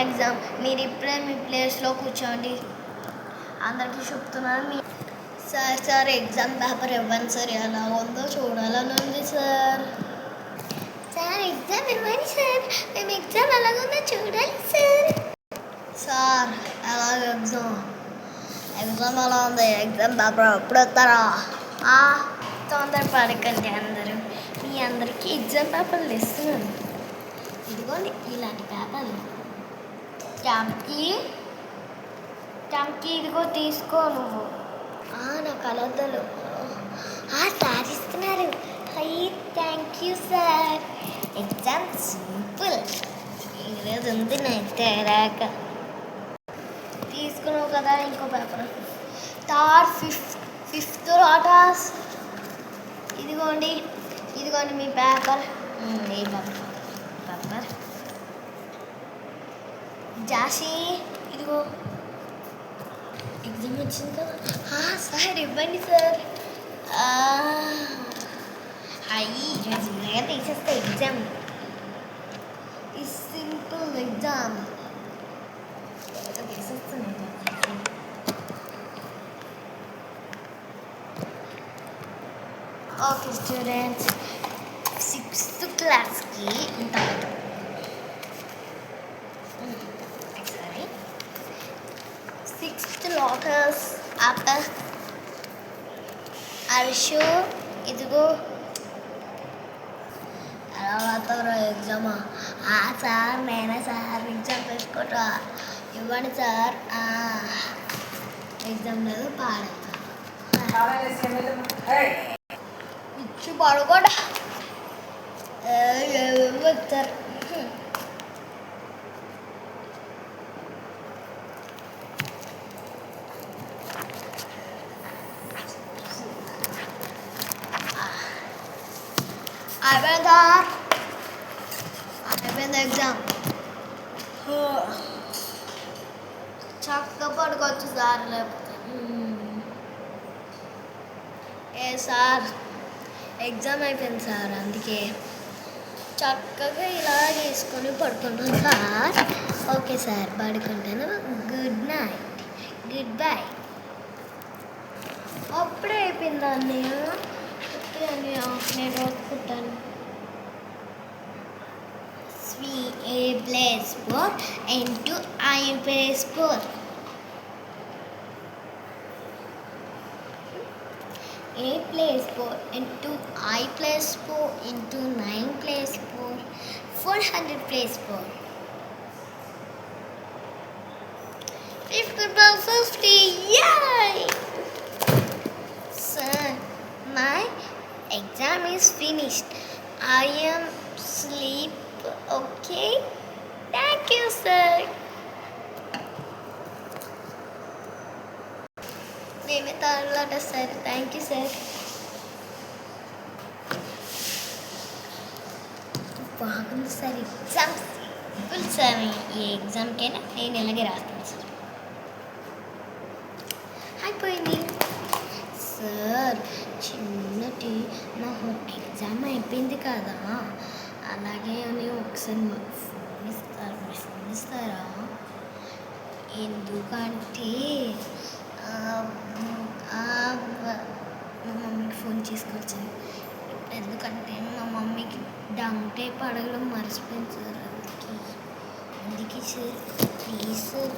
Exam. మీరు ఇప్పుడే మీ ప్లేస్లో కూర్చోండి. అందరికీ చెప్తున్నాను. సార్ ఎగ్జామ్ పేపర్ ఇవ్వండి సార్. ఎలా ఉందో చూడాలని ఉంది సార్. ఎగ్జామ్ ఇవ్వండి సార్. మేము ఎగ్జామ్ ఎలాగుందో చూడాలి సార్. సార్ ఎలాగ ఎగ్జామ్ ఎలా ఉంది? ఎగ్జామ్ పేపర్ ఎప్పుడు వస్తారా? తొందర పడకండి అందరూ. మీ అందరికీ ఎగ్జామ్ పేపర్లు ఇస్తున్నాను. ఇదిగోండి ఇలాంటి పేపర్లు. టమ్కి ఇదిగో తీసుకో నువ్వు. నా కలద్దలు సార్ ఇస్తున్నారు. Thank you sir. Exam simple. ఈరోజు ఉంది నైతే రాక. తీసుకున్నావు కదా ఇంకో పేపర్. ఫిఫ్త్ లాటాస్. ఇదిగోండి మీ పేపర్. ఏ పేపర్ జాసి ఇదిగో. ఎగ్జామ్ వచ్చింది కదా సార్ ఇవ్వండి సార్. ఈరోజు తీసేస్తే ఎగ్జామ్. ఈ సింపుల్ ఎగ్జామ్ తీసేస్తున్నాయి. ఓకే స్టూడెంట్స్, 6th క్లాస్కి ఇంత సరే 6th లాటస్ ఆపర్ అర్షు ఇదిగో. ఎలా రాస్తారో ఎగ్జామా? సార్ నేనే సార్ ఎగ్జామ్ పెట్టుకోవటా. ఇవ్వండి సార్. ఎగ్జామ్ లేదు పాడతా ఇచ్చి పడకూడ వచ్చారు. అయిపోయింది ఎగ్జామ్. చక్కగా పడుకోవచ్చు సార్. లేకపోతే సార్ ఎగ్జామ్ అయిపోయింది సార్. అందుకే చక్కగా ఇలా తీసుకొని పడుకున్నాను సార్. ఓకే సార్ పడుకుంటాను. Good night, good bye. అప్పుడే అయిపోయిందా అన్నయ్య? ఓకే అన్నయ్య నేను రాసుకుంటాను. A+4 into I+4. A+4 into I+4 into 9+4 400+4 50 yay! Sir, my exam is finished. I am sleep. Okay, thank you sir. మేమే తాళ్ళట సార్. Thank you sir. బాగుంది సార్ ఎగ్జామ్. Simple sir. ఏ ఎగ్జామ్కైనా నేను ఇలాగే రాస్తాను సార్. అయిపోయింది సార్. చిన్నటి నా ఎగ్జామ్ అయిపోయింది కదా, అలాగే అని ఒకసారి మాకు ఫోన్ ఇస్తారా? ఎందుకంటే మా మమ్మీకి ఫోన్ చేసుకొచ్చాను. ఎందుకంటే మా మమ్మీకి టేప్ అడగడం మర్చిపోయింది సార్. అందుకే sir please sir.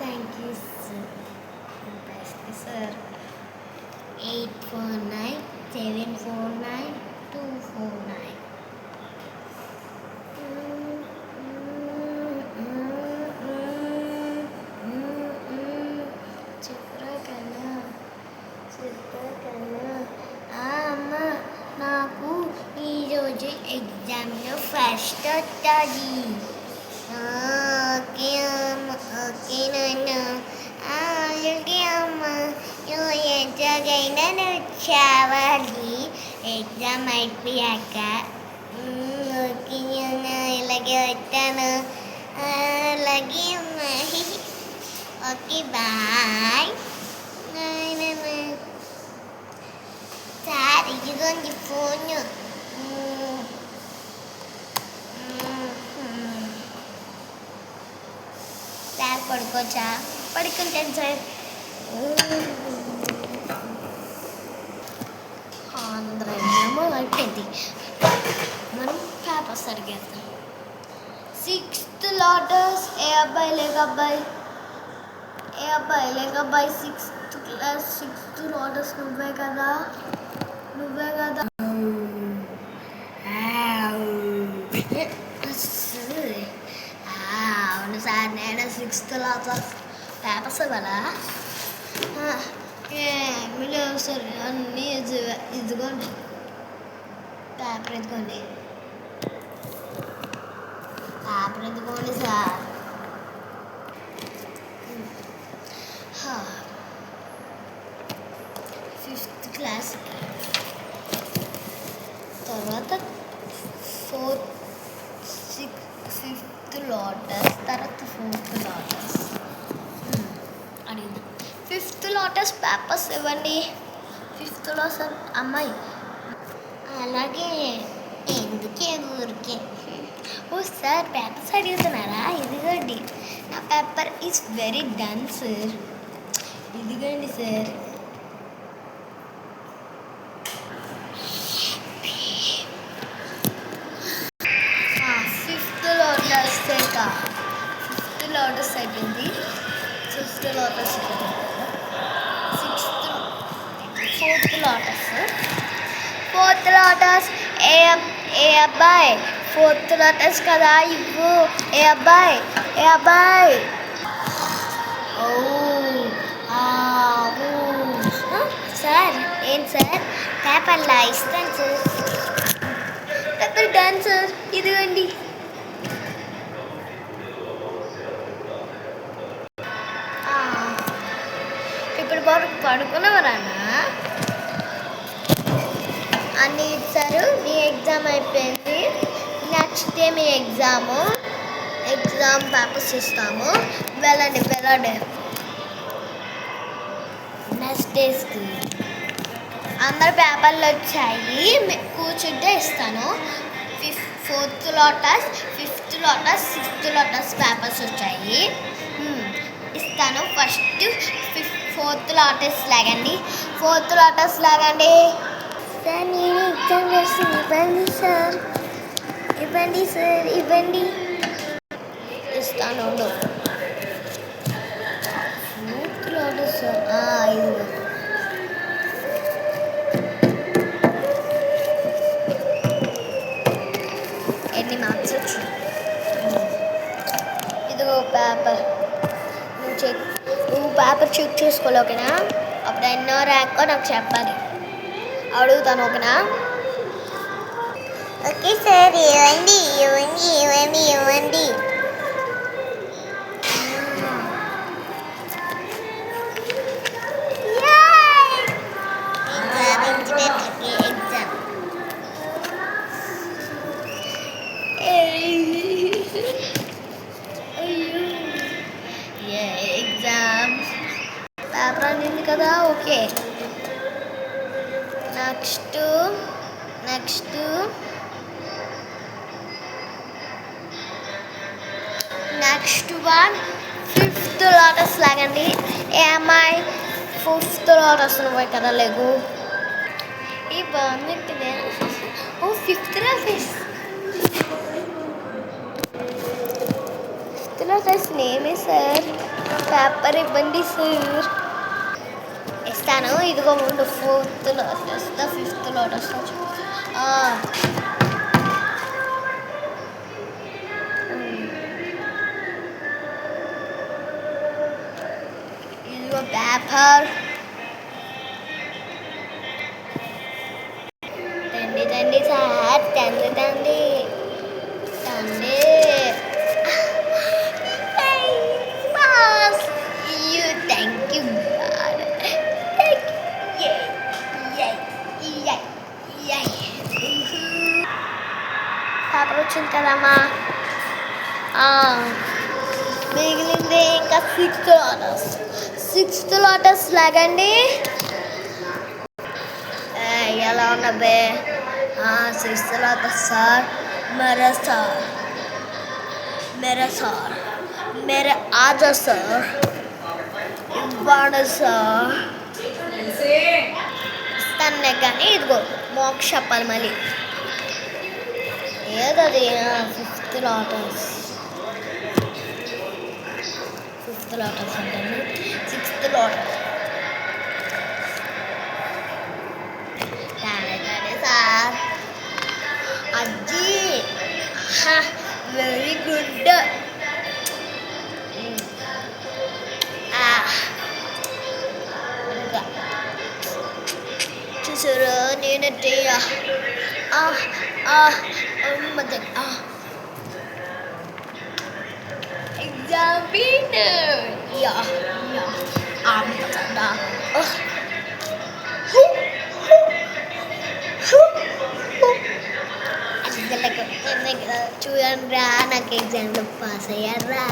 Thank you sir. Best sir. 849749 అమ్మ నాకు ఈరోజు ఎగ్జామ్లో ఫస్ట్ వస్తుంది. ఓకే అమ్మ. ఓకే నాన్న. అలాగే అమ్మ. నువ్వు ఎంతకైనా నువ్వు చావాలి ఎగ్జామ్ అయిపోయాక. ఓకే నాన్న. ఇలాగే వస్తాను. అలాగే అమ్మ. Okay bye. సార్ ఇదిగోండి ఫోను. పడుకోవచ్చా? పడుకుంటాను సార్. ఆంధ్ర ఏమో అయిపోయింది. మనం పేపర్స్ అడిగేద్దాం. 6th లాటస్ ఏ అబ్బాయి లేక అబ్బాయి? ఏ అబ్బాయి లేక అబ్బాయి? 6th క్లాస్ 6th లాటస్ నువ్వే కదా? నువ్వే కదా? అవును సార్, నేను 6th లాటస్ పేపర్స్ ఇవ్వాలా? ఏమి లేవు సార్, అన్నీ ఇదిగోండి పేపర్, ఇదిగోండి పేపర్, ఇదిగోండి సార్. 5th క్లాస్ తర్వాత 5th లాటస్ తర్వాత 4th లాటస్ అడిగింది. 5th లాటస్ పేపర్స్ ఇవ్వండి. 5th లాటస్ అమ్మాయి అలాగే ఎందుకే ఊరికే. ఓ సార్, పేపర్స్ అడుగుతున్నారా? ఇదిగోండి నా paper is very done sir. ఇదిగోండి సార్. ఫిఫ్త్ లోటస్ అయిపోయింది. 5th లోటస్ అయిపోయింది. 4th లోటస్ ఏ అబ్బాయి? 4th లోటస్ కదా, ఇవ్వు. ఏ అబ్బాయి? ఏ అబ్బాయి? సార్, ఏంటి సార్? పేపర్లా ఇస్తాను సార్. పేపర్ డన్ సార్, ఇదిగోండి. ఇప్పుడు పడుకున్నవరానా? అన్నీ ఇచ్చారు. మీ ఎగ్జామ్ అయిపోయింది. నెక్స్ట్ డే మీ ఎగ్జామ్ పేపర్స్ ఇస్తాము. వెళ్ళండి. నెక్స్ట్ డేస్కి అందరు పేపర్లు వచ్చాయి, కూర్చుంటే ఇస్తాను. 4th lotus 5th Lotus 6th Lotus papers వచ్చాయి, ఇస్తాను. ఫస్ట్ 4th లాటస్ లాగండి. 4th లాటస్ లాగండి సార్. నేను ఎగ్జామ్ చేస్తాను. ఇవ్వండి సార్, ఇవ్వండి సార్, ఇవ్వండి. ఇస్తాను. 4th లాటస్ సార్, ఇదిగో. ఎన్ని మార్క్స్ వచ్చాయి? ఇదిగో పేపర్. నువ్వు పేపర్ చెక్ చేసుకోవాలి, ఓకేనా? అప్పుడు ఎన్నో ర్యాంకో నాకు చెప్పాలి, అడుగుతాను, ఓకేనా? Okay sir. ఇవ్వండి. ఎగ్జామ్స్ పేపర్ అందింది కదా, okay. Next one 5th Lotus లాగండి. ఏ అమ్మాయి? 5th లాటస్ నువ్వే కదా, లేగు. ఈ బాగుంది. ఓ 5th లాటస్. 5th లాటస్ నేమే సార్. పేపర్ ఇవ్వండి సార్. ఇస్తాను. ఇదిగో ముందు 4th లాటస్ 5th లాటస్. ఇదిగో పేపర్. తండి సార్, తండి. Thank you god. పేపర్ వచ్చింది కదమ్మా. మిగిలింది ఇంకా 6th లాటస్ లాగండి. ఎలా ఉన్నదే? 6th Lotus sir. మెరా సార్ मेरे आजा सर ఇవ్వండి సార్ ఇస్తానులే కానీ ఇదిగో మోక్ష చెప్పాలి మళ్ళీ ఏదది ఫిఫ్త్ లోటస్ అంటే సిక్స్త్ లోటస్ సార్ అజ్జి వెరీ గుడ్ చూసారా నేనంటే ఎగ్జామ్ చూడండి రా నాకు ఎగ్జామ్లో పాస్ అయ్యారా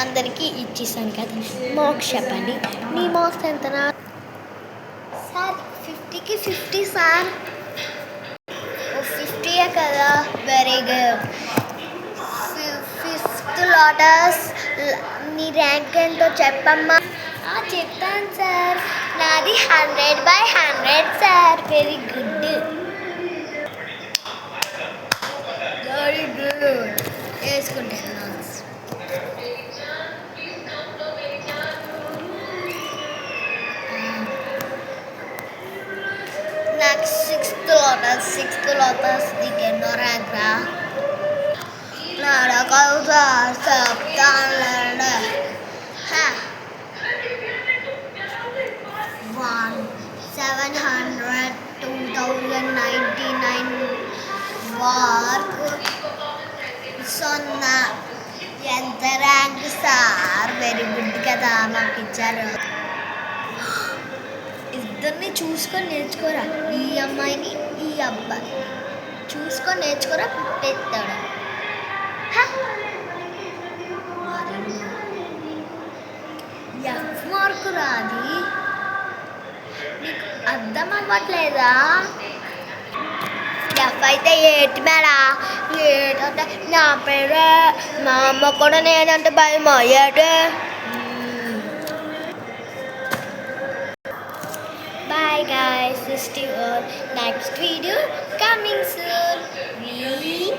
అందరికీ ఇచ్చేసాను కదా మార్క్స్ చెప్పండి నీ మార్క్స్ ఎంతనా సార్ 50కి 50 సార్ 50 కదా వెరీ గుడ్ ఫిఫ్త్ లోటస్ నీ ర్యాంక్ ఎంతో చెప్పమ్మా చెప్తాను సార్ నాది 100/100 sir very good very good వేసుకుంటాను నాకు సిక్స్త్ లోటస్ నీకు ఎన్నో ర్యాంక్ రా నాడకలు సార్ చెప్తానులేండి 700,2099 మార్క్ 0 ఎంత ర్యాంక్ సార్ వెరీ గుడ్ కదా నాకు ఇచ్చారు ఇద్దరిని చూసుకొని నేర్చుకోరా ఈ అమ్మాయిని ఈ అబ్బాయి చూసుకొని నేర్చుకోరా పుట్టెత్తాడు ఎఫ్ మార్కు రాది నీకు అర్థం అవ్వట్లేదా ఎఫ్ అయితే ఏటి మేడా ఏటంటే నా పేరే మా అమ్మ కూడా నేనంటే భయం ఏటే Bye guys, we'll see you all next video coming soon. We